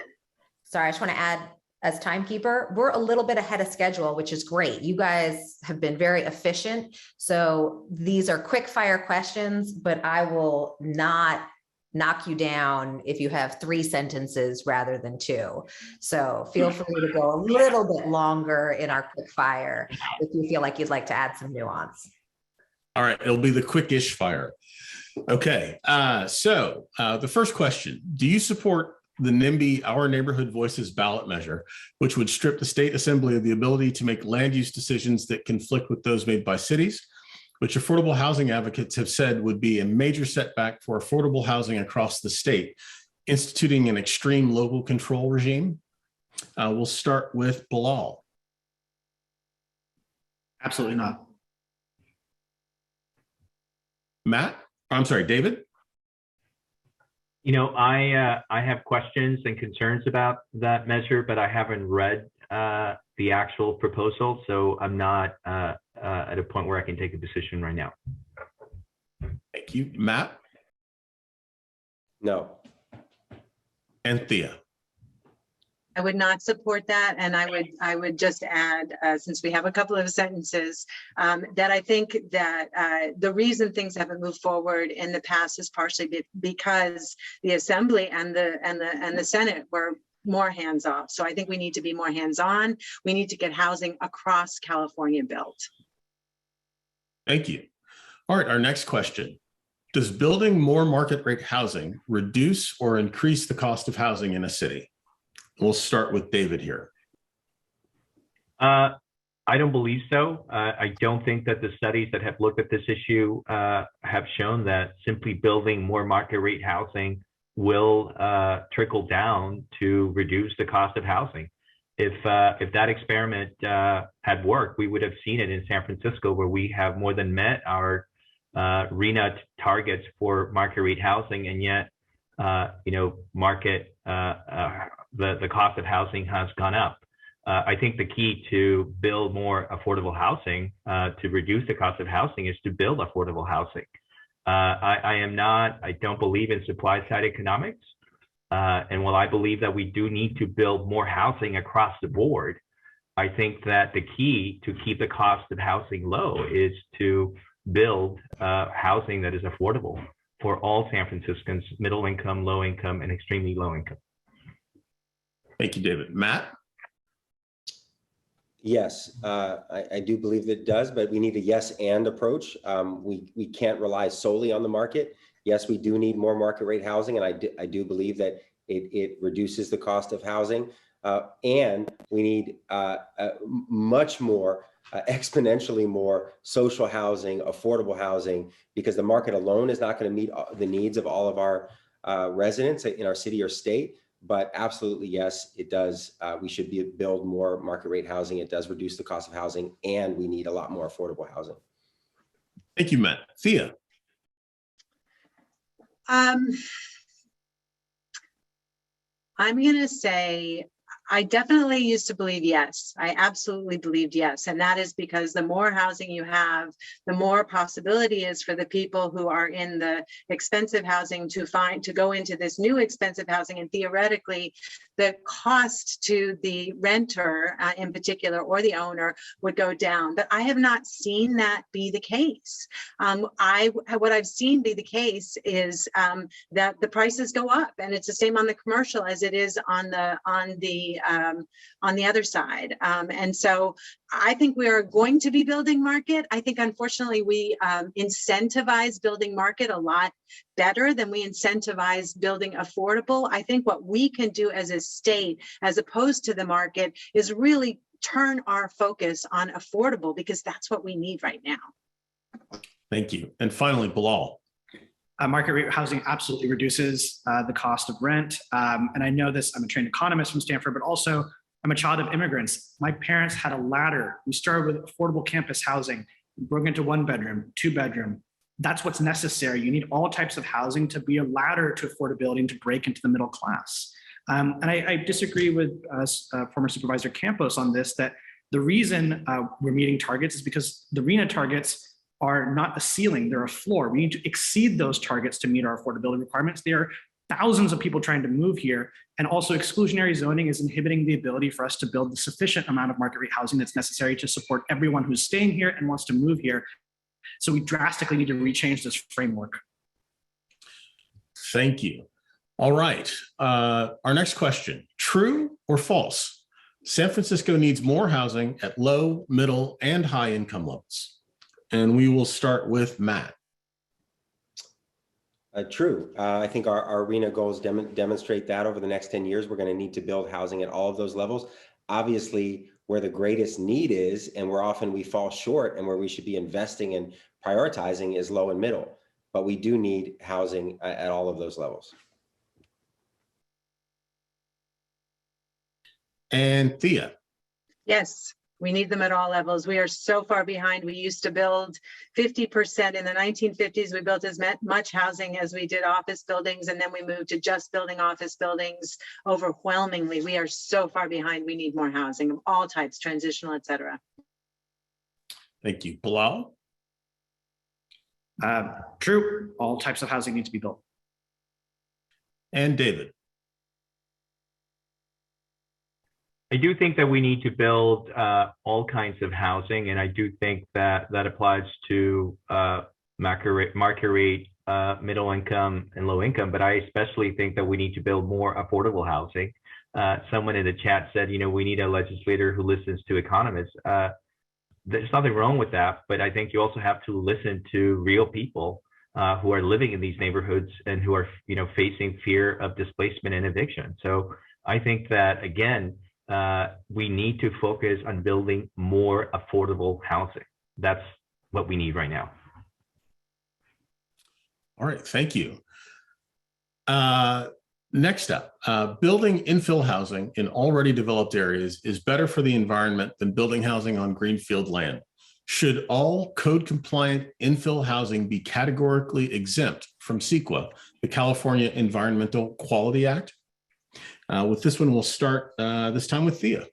sorry, I just want to add, as timekeeper, we're a little bit ahead of schedule, which is great. You guys have been very efficient. So these are quick fire questions, but I will not knock you down if you have 3 sentences rather than 2. So feel free to go a little bit longer in our quick fire if you feel like you'd like to add some nuance. All right, it'll be the quickish fire. Okay, so the first question, do you support the YIMBY Our Neighborhood Voices ballot measure, which would strip the state assembly of the ability to make land use decisions that conflict with those made by cities, which affordable housing advocates have said would be a major setback for affordable housing across the state, instituting an extreme local control regime? We'll start with Bilal. Absolutely not. Matt, I'm sorry, David. You know, I have questions and concerns about that measure, but I haven't read the actual proposal, so I'm not at a point where I can take a decision right now. Thank you. Matt? No. And Thea? I would not support that. And I would just add, since we have a couple of sentences, that I think that the reason things haven't moved forward in the past is partially because the Assembly and the Senate were more hands-off. So I think we need to be more hands-on. We need to get housing across California built. Thank you. All right, our next question. Does building more market rate housing reduce or increase the cost of housing in a city? We'll start with David here. I don't believe so. I don't think that the studies that have looked at this issue have shown that simply building more market rate housing will trickle down to reduce the cost of housing. If that experiment had worked, we would have seen it in San Francisco, where we have more than met our RENA targets for market rate housing, and yet the cost of housing has gone up. I think the key to build more affordable housing, to reduce the cost of housing, is to build affordable housing. I don't believe in supply side economics. And while I believe that we do need to build more housing across the board, I think that the key to keep the cost of housing low is to build housing that is affordable for all San Franciscans, middle income, low income, and extremely low income. Thank you, David. Matt? Yes, I do believe that it does, but we need a yes and approach. We can't rely solely on the market. Yes, we do need more market rate housing, and I do believe that it reduces the cost of housing. And we need much more, exponentially more social housing, affordable housing, because the market alone is not going to meet the needs of all of our residents in our city or state. But absolutely, yes, it does. We should build more market rate housing. It does reduce the cost of housing, and we need a lot more affordable housing. Thank you, Matt. Thea? I'm going to say I definitely used to believe yes. I absolutely believed yes. And that is because the more housing you have, the more possibility is for the people who are in the expensive housing to go into this new expensive housing. And theoretically, the cost to the renter in particular, or the owner, would go down. But I have not seen that be the case. What I've seen be the case is that the prices go up, and it's the same on the commercial as it is on the other side. And so I think we are going to be building market. I think unfortunately we incentivize building market a lot better than we incentivize building affordable. I think what we can do as a state, as opposed to the market, is really turn our focus on affordable, because that's what we need right now. Thank you. And finally, Bilal. Market rate housing absolutely reduces the cost of rent. And I know this, I'm a trained economist from Stanford, but also I'm a child of immigrants. My parents had a ladder. We started with affordable campus housing, we broke into 1 bedroom, 2 bedroom. That's what's necessary. You need all types of housing to be a ladder to affordability and to break into the middle class. And I disagree with former Supervisor Campos on this, that the reason we're meeting targets is because the RHNA targets are not a ceiling, they're a floor. We need to exceed those targets to meet our affordability requirements. There are thousands of people trying to move here, and also exclusionary zoning is inhibiting the ability for us to build the sufficient amount of market rate housing that's necessary to support everyone who's staying here and wants to move here. So we drastically need to rechange this framework. Thank you. All right. Our next question, true or false? San Francisco needs more housing at low, middle, and high income levels. And we will start with Matt. True. I think our RHNA goals demonstrate that over the next 10 years, we're going to need to build housing at all of those levels. Obviously, where the greatest need is, and where often we fall short and where we should be investing and prioritizing, is low and middle. But we do need housing at all of those levels. And Thea. Yes, we need them at all levels. We are so far behind. We used to build 50%. In the 1950s, we built as much housing as we did office buildings, and then we moved to just building office buildings overwhelmingly. We are so far behind. We need more housing of all types, transitional, et cetera. Thank you. Bilal? True. All types of housing need to be built. And David? I do think that we need to build all kinds of housing, and I do think that that applies to market rate, middle income, and low income. But I especially think that we need to build more affordable housing. Someone in the chat said, you know, we need a legislator who listens to economists. There's nothing wrong with that, but I think you also have to listen to real people who are living in these neighborhoods and who are, you know, facing fear of displacement and eviction. So I think that, again, we need to focus on building more affordable housing. That's what we need right now. All right, thank you. Next up, building infill housing in already developed areas is better for the environment than building housing on greenfield land. Should all code-compliant infill housing be categorically exempt from CEQA, the California Environmental Quality Act? With this one, we'll start this time with Thea.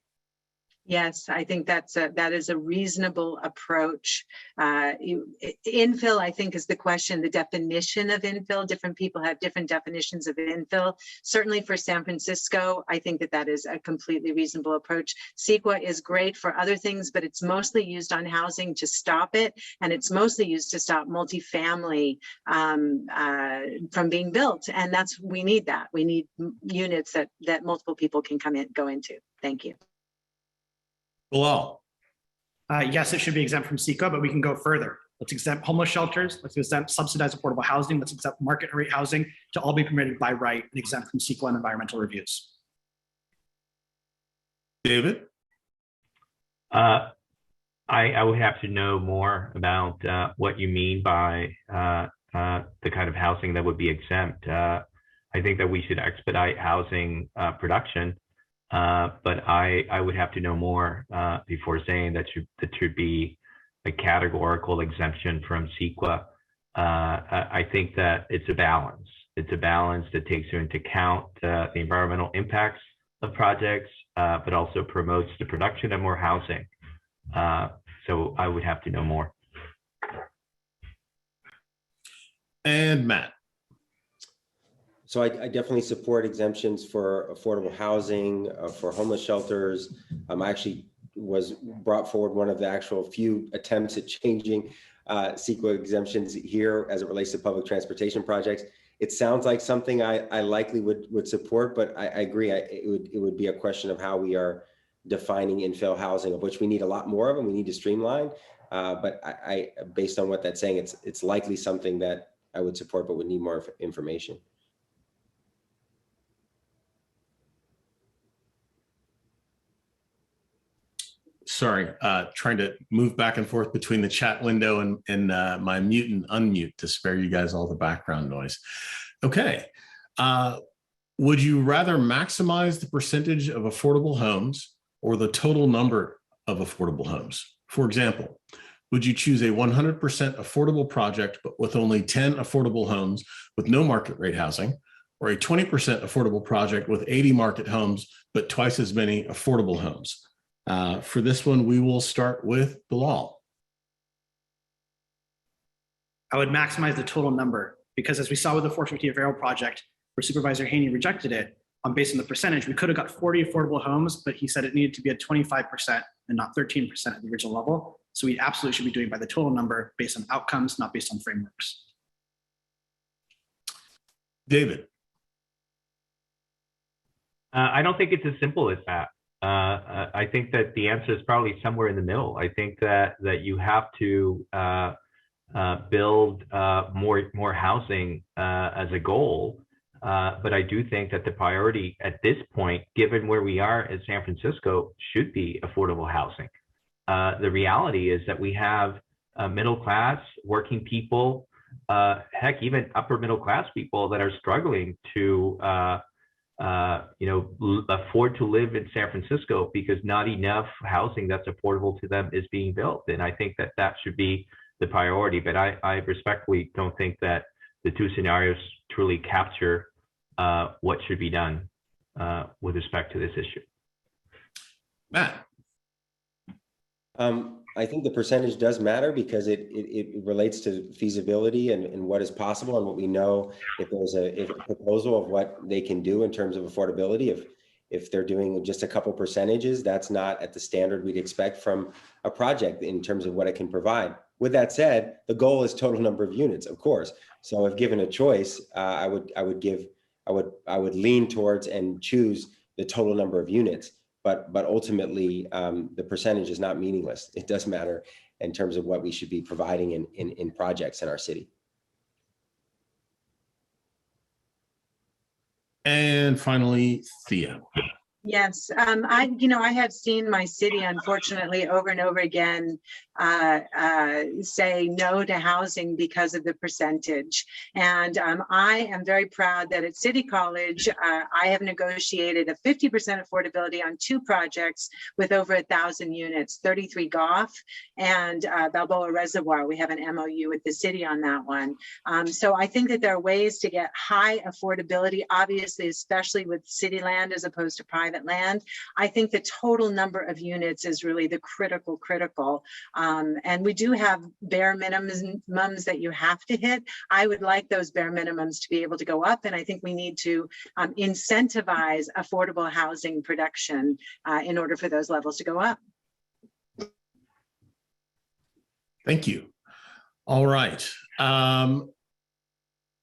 Yes, I think that is a reasonable approach. Infill, I think, is the question, the definition of infill. Different people have different definitions of infill. Certainly for San Francisco, I think that is a completely reasonable approach. CEQA is great for other things, but it's mostly used on housing to stop it, and it's mostly used to stop multifamily from being built. And we need that. We need units that multiple people can go into. Thank you. Bilal. Yes, it should be exempt from CEQA, but we can go further. Let's exempt homeless shelters. Let's exempt subsidized affordable housing. Let's exempt market rate housing to all be permitted by right and exempt from CEQA and environmental reviews. David? I would have to know more about what you mean by the kind of housing that would be exempt. I think that we should expedite housing production. But I would have to know more before saying that should be a categorical exemption from CEQA. I think that it's a balance. It's a balance that takes into account the environmental impacts of projects, but also promotes the production of more housing. So I would have to know more. And Matt. So I definitely support exemptions for affordable housing, for homeless shelters. I actually was brought forward one of the actual few attempts at changing CEQA exemptions here as it relates to public transportation projects. it sounds like something I likely would support, but I agree. It would be a question of how we are defining infill housing, of which we need a lot more of, and we need to streamline. But I based on what that's saying, it's likely something that I would support, but would need more information. Sorry, trying to move back and forth between the chat window and my mute and unmute to spare you guys all the background noise. Okay. Would you rather maximize the percentage of affordable homes or the total number of affordable homes? For example, would you choose a 100% affordable project, but with only 10 affordable homes with no market rate housing, or a 20% affordable project with 80 market homes, but twice as many affordable homes? For this one, we will start with Bilal. I would maximize the total number, because as we saw with the 450 Avero project, where Supervisor Haney rejected it based on the percentage, we could have got 40 affordable homes, but he said it needed to be at 25% and not 13% at the original level. So we absolutely should be doing by the total number based on outcomes, not based on frameworks. David. I don't think it's as simple as that. I think that the answer is probably somewhere in the middle. I think that you have to build more housing as a goal. But I do think that the priority at this point, given where we are in San Francisco, should be affordable housing. The reality is that we have middle class, working people, heck, even upper middle class people that are struggling to afford to live in San Francisco because not enough housing that's affordable to them is being built. And I think that should be the priority. But I respectfully don't think that the two scenarios truly capture what should be done with respect to this issue. Matt. I think the percentage does matter because it relates to feasibility and what is possible and what we know. If there's a proposal of what they can do in terms of affordability, if they're doing just a couple percentages, that's not at the standard we'd expect from a project in terms of what it can provide. With that said, the goal is total number of units, of course. So if given a choice, I would lean towards and choose the total number of units. But ultimately, the percentage is not meaningless. It does matter in terms of what we should be providing in projects in our city. And finally, Thea. Yes, I have seen my city, unfortunately, over and over again, say no to housing because of the percentage. And I am very proud that at City College, I have negotiated a 50% affordability on 2 projects with over 1,000 units, 33 Goff and Balboa Reservoir. We have an MOU with the city on that one. So I think that there are ways to get high affordability, obviously, especially with city land as opposed to private land. I think the total number of units is really the critical. And we do have bare minimums that you have to hit. I would like those bare minimums to be able to go up. And I think we need to incentivize affordable housing production in order for those levels to go up. Thank you. All right.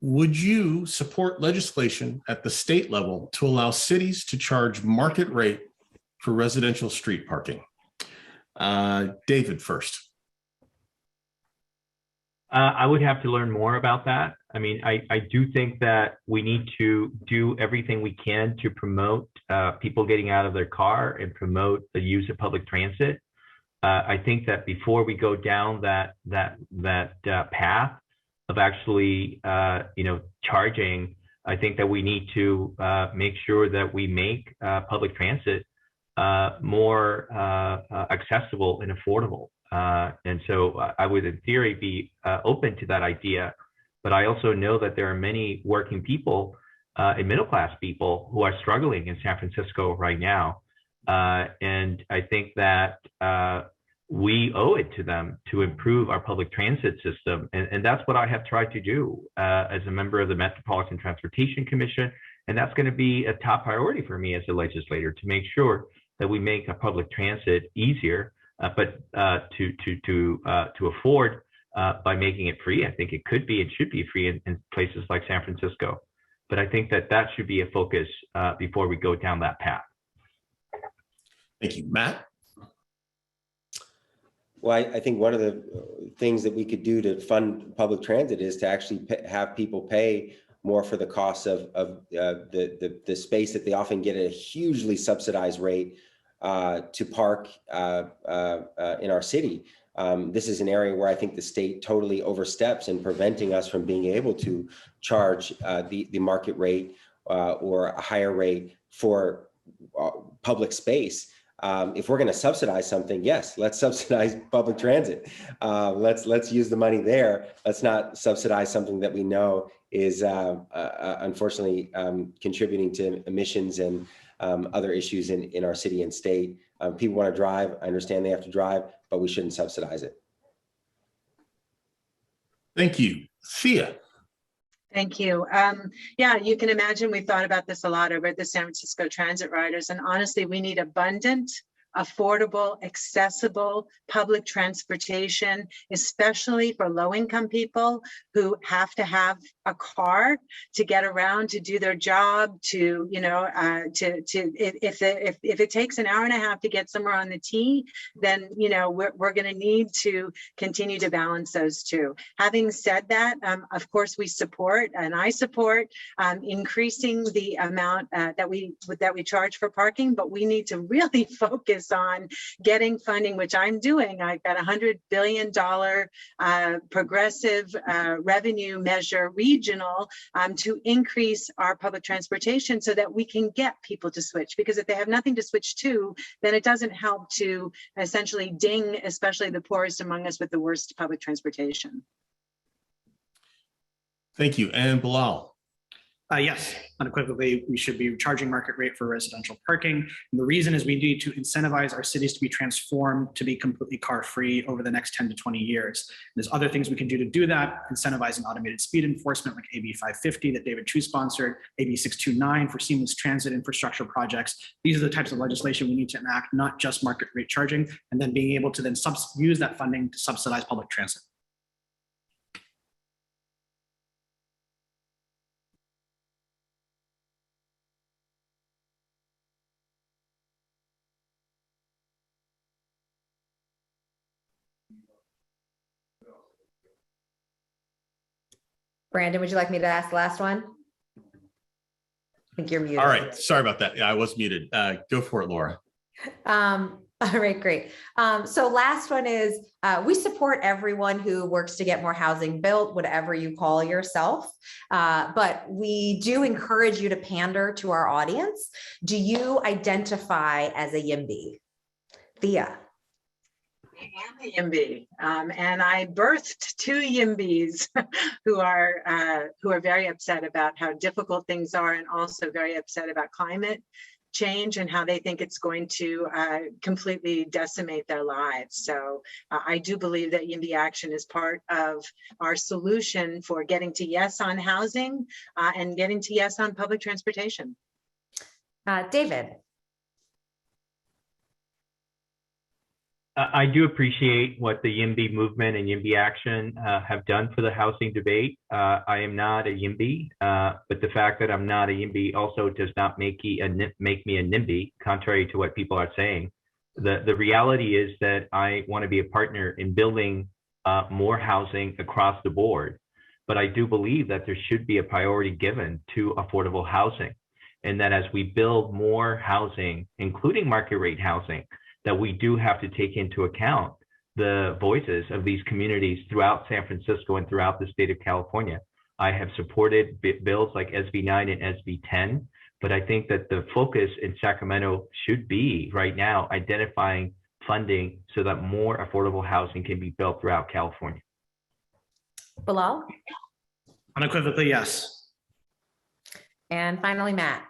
Would you support legislation at the state level to allow cities to charge market rate for residential street parking? David first. I would have to learn more about that. I mean, I do think that we need to do everything we can to promote people getting out of their car and promote the use of public transit. I think that before we go down that path of actually, charging, I think that we need to make sure that we make public transit more accessible and affordable. And so I would, in theory, be open to that idea. But I also know that there are many working people and middle-class people who are struggling in San Francisco right now. And I think that we owe it to them to improve our public transit system. And that's what I have tried to do as a member of the Metropolitan Transportation Commission. And that's going to be a top priority for me as a legislator, to make sure that we make a public transit easier, but to afford by making it free. I think it could be and should be free in places like San Francisco. But I think that should be a focus before we go down that path. Thank you. Matt? Well, I think one of the things that we could do to fund public transit is to actually have people pay more for the costs of the space that they often get at a hugely subsidized rate to park in our city. This is an area where I think the state totally oversteps in preventing us from being able to charge the market rate or a higher rate for public space. If we're going to subsidize something, yes, let's subsidize public transit. Let's use the money there. Let's not subsidize something that we know is unfortunately contributing to emissions and other issues in our city and state. People want to drive. I understand they have to drive, but we shouldn't subsidize it. Thank you. Thea? Thank you. Yeah, you can imagine we've thought about this a lot over at the San Francisco Transit Riders, and honestly, we need abundant, affordable, accessible public transportation, especially for low-income people who have to have a car to get around, to do their job, to, you know, if it takes an hour and a half to get somewhere on the T, then, you know, we're going to need to continue to balance those two. Having said that, of course, we support, and I support increasing the amount that we charge for parking, but we need to really focus on getting funding, which I'm doing. I've got $100 billion progressive revenue measure regional to increase our public transportation so that we can get people to switch. Because if they have nothing to switch to, then it doesn't help to essentially ding, especially the poorest among us with the worst public transportation. Thank you. And Bilal? Yes, unequivocally, we should be charging market rate for residential parking. And the reason is we need to incentivize our cities to be transformed to be completely car-free over the next 10 to 20 years. There's other things we can do to do that, incentivizing automated speed enforcement like AB 550 that David Chiu sponsored, AB 629 for seamless transit infrastructure projects. These are the types of legislation we need to enact, not just market rate charging, and then being able to then use that funding to subsidize public transit. Brandon, would you like me to ask the last one? I think you're muted. All right. Sorry about that. Yeah, I was muted. Go for it, Laura. All right, great. So last one is, we support everyone who works to get more housing built, whatever you call yourself. But we do encourage you to pander to our audience. Do you identify as a YIMBY? Thea? I am a YIMBY, and I birthed two YIMBYs who are very upset about how difficult things are, and also very upset about climate change and how they think it's going to completely decimate their lives. So I do believe that YIMBY Action is part of our solution for getting to yes on housing and getting to yes on public transportation. David? I do appreciate what the YIMBY movement and YIMBY Action have done for the housing debate. I am not a YIMBY, but the fact that I'm not a YIMBY also does not make me a NIMBY, contrary to what people are saying. The reality is that I want to be a partner in building more housing across the board, but I do believe that there should be a priority given to affordable housing, and that as we build more housing, including market rate housing, that we do have to take into account the voices of these communities throughout San Francisco and throughout the state of California. I have supported bills like SB 9 and SB 10, but I think that the focus in Sacramento should be right now identifying funding so that more affordable housing can be built throughout California. Bilal? Unequivocally, yes. And finally, Matt.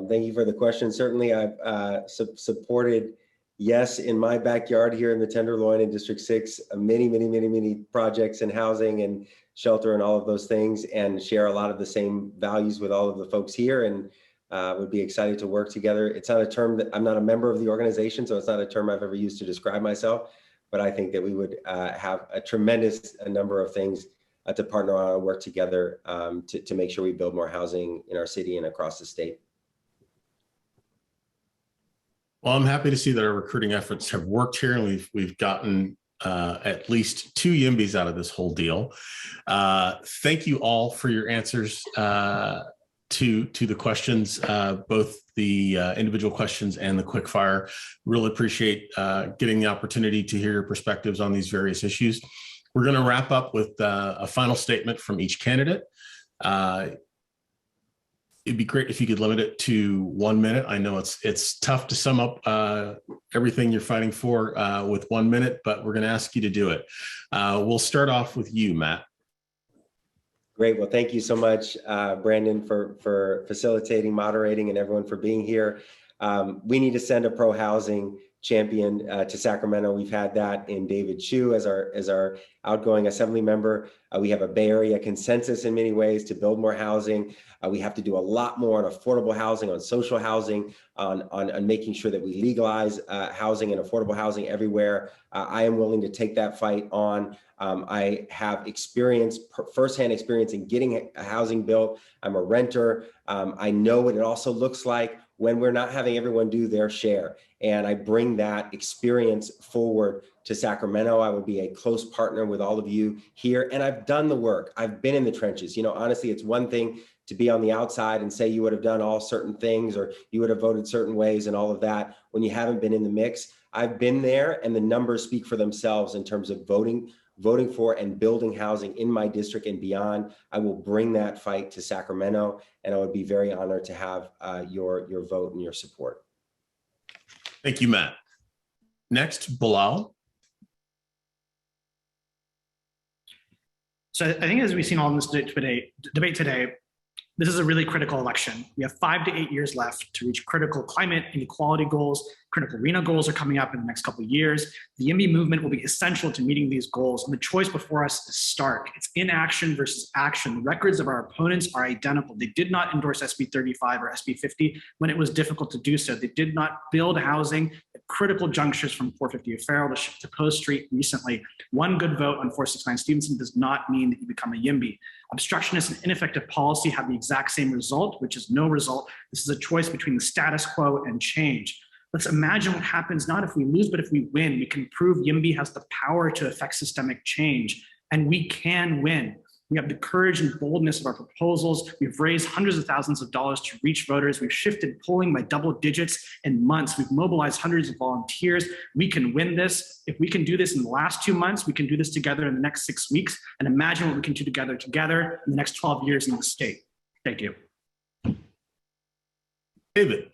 Thank you for the question. Certainly, I've supported yes in my backyard here in the Tenderloin in District 6, many projects in housing and shelter and all of those things, and share a lot of the same values with all of the folks here, and would be excited to work together. It's not a term that I'm not a member of the organization, so it's not a term I've ever used to describe myself, but I think that we would have a tremendous number of things to partner on and work together to make sure we build more housing in our city and across the state. Well, I'm happy to see that our recruiting efforts have worked here, and we've gotten at least 2 YIMBYs out of this whole deal. Thank you all for your answers to the questions, both the individual questions and the quick fire. Really appreciate getting the opportunity to hear your perspectives on these various issues. We're going to wrap up with a final statement from each candidate. It'd be great if you could limit it to 1 minute. I know it's tough to sum up everything you're fighting for with 1 minute, but we're going to ask you to do it. We'll start off with you, Matt. Great. Well, thank you so much, Brandon, for facilitating, moderating, and everyone for being here. We need to send a pro-housing champion to Sacramento. We've had that in David Chiu as our outgoing assembly member. We have a Bay Area consensus in many ways to build more housing. We have to do a lot more on affordable housing, on social housing, on making sure that we legalize housing and affordable housing everywhere. I am willing to take that fight on. I have firsthand experience in getting housing built. I'm a renter. I know what it also looks like when we're not having everyone do their share. And I bring that experience forward to Sacramento. I will be a close partner with all of you here. And I've done the work. I've been in the trenches. You know, honestly, it's one thing to be on the outside and say you would have done all certain things or you would have voted certain ways and all of that when you haven't been in the mix. I've been there, and the numbers speak for themselves in terms of voting for and building housing in my district and beyond. I will bring that fight to Sacramento, and I would be very honored to have your vote and your support. Thank you, Matt. Next, Bilal. So I think as we've seen all in this debate today, this is a really critical election. We have 5 to 8 years left to reach critical climate and equality goals. Critical RENA goals are coming up in the next couple of years. The YIMBY movement will be essential to meeting these goals, and the choice before us is stark. It's inaction versus action. The records of our opponents are identical. They did not endorse SB 35 or SB 50 when it was difficult to do so. They did not build housing at critical junctures from 450 O'Farrell to Post Street recently. One good vote on 469 Stevenson does not mean that you become a YIMBY. Obstructionist and ineffective policy have the exact same result, which is no result. This is a choice between the status quo and change. Let's imagine what happens not if we lose, but if we win. We can prove YIMBY has the power to affect systemic change, and we can win. We have the courage and boldness of our proposals. We've raised hundreds of thousands of dollars to reach voters. We've shifted polling by double digits in months. We've mobilized hundreds of volunteers. We can win this. If we can do this in the last 2 months, we can do this together in the next 6 weeks, and imagine what we can do together in the next 12 years in the state. Thank you. David.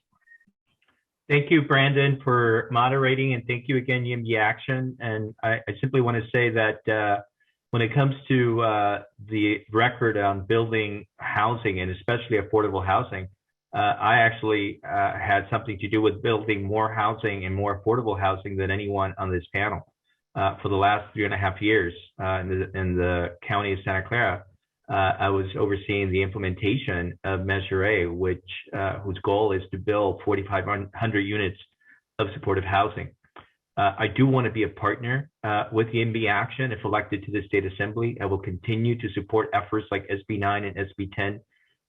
Thank you, Brandon, for moderating, and thank you again, YIMBY Action. And I simply want to say that when it comes to the record on building housing, and especially affordable housing, I actually had something to do with building more housing and more affordable housing than anyone on this panel. For the last 3.5 years in the county of Santa Clara, I was overseeing the implementation of Measure A, whose goal is to build 4,500 units of supportive housing. I do want to be a partner with YIMBY Action. If elected to the State Assembly, I will continue to support efforts like SB 9 and SB 10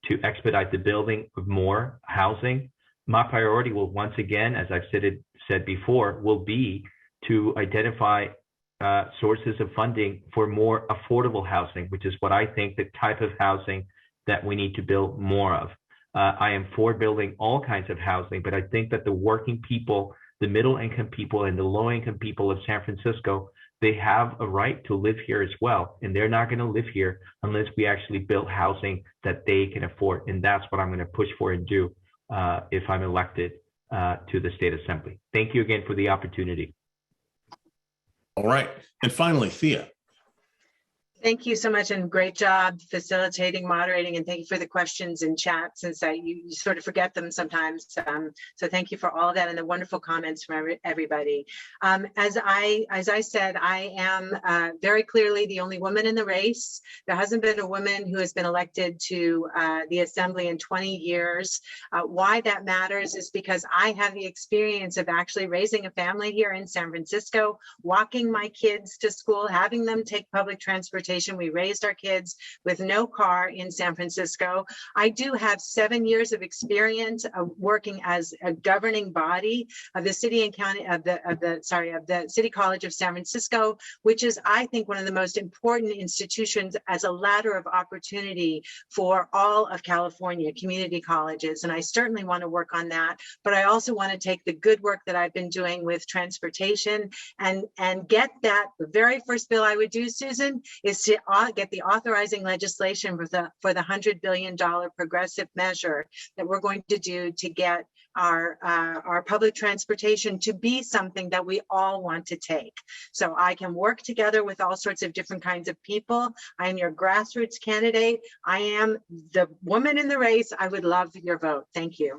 to expedite the building of more housing. My priority will once again, as I've said before, will be to identify sources of funding for more affordable housing, which is what I think the type of housing that we need to build more of. I am for building all kinds of housing, but I think that the working people, the middle income people and the low income people of San Francisco, they have a right to live here as well. And they're not going to live here unless we actually build housing that they can afford. And that's what I'm going to push for and do if I'm elected to the State Assembly. Thank you again for the opportunity. All right. And finally, Thea. Thank you so much, and great job facilitating, moderating, and thank you for the questions in chat, since you sort of forget them sometimes. So thank you for all of that and the wonderful comments from everybody. As I said, I am very clearly the only woman in the race. There hasn't been a woman who has been elected to the Assembly in 20 years. Why that matters is because I have the experience of actually raising a family here in San Francisco, walking my kids to school, having them take public transportation. We raised our kids with no car in San Francisco. I do have 7 years of experience of working as a governing body of the city and county of the City College of San Francisco, which is, I think, one of the most important institutions as a ladder of opportunity for all of California community colleges. And I certainly want to work on that, but I also want to take the good work that I've been doing with transportation and get that. The very first bill I would do, Susan, is to get the authorizing legislation for the $100 billion progressive measure that we're going to do to get our public transportation to be something that we all want to take. So I can work together with all sorts of different kinds of people. I am your grassroots candidate. I am the woman in the race. I would love your vote. Thank you.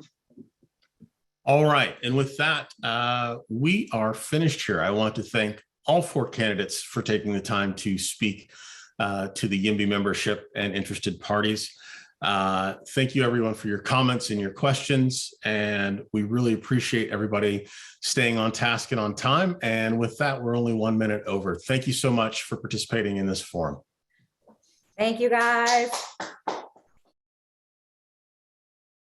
All right. And with that, we are finished here. I want to thank all 4 candidates for taking the time to speak to the YIMBY membership and interested parties. Thank you everyone for your comments and your questions. And we really appreciate everybody staying on task and on time. And with that, we're only 1 minute over. Thank you so much for participating in this forum. Thank you, guys.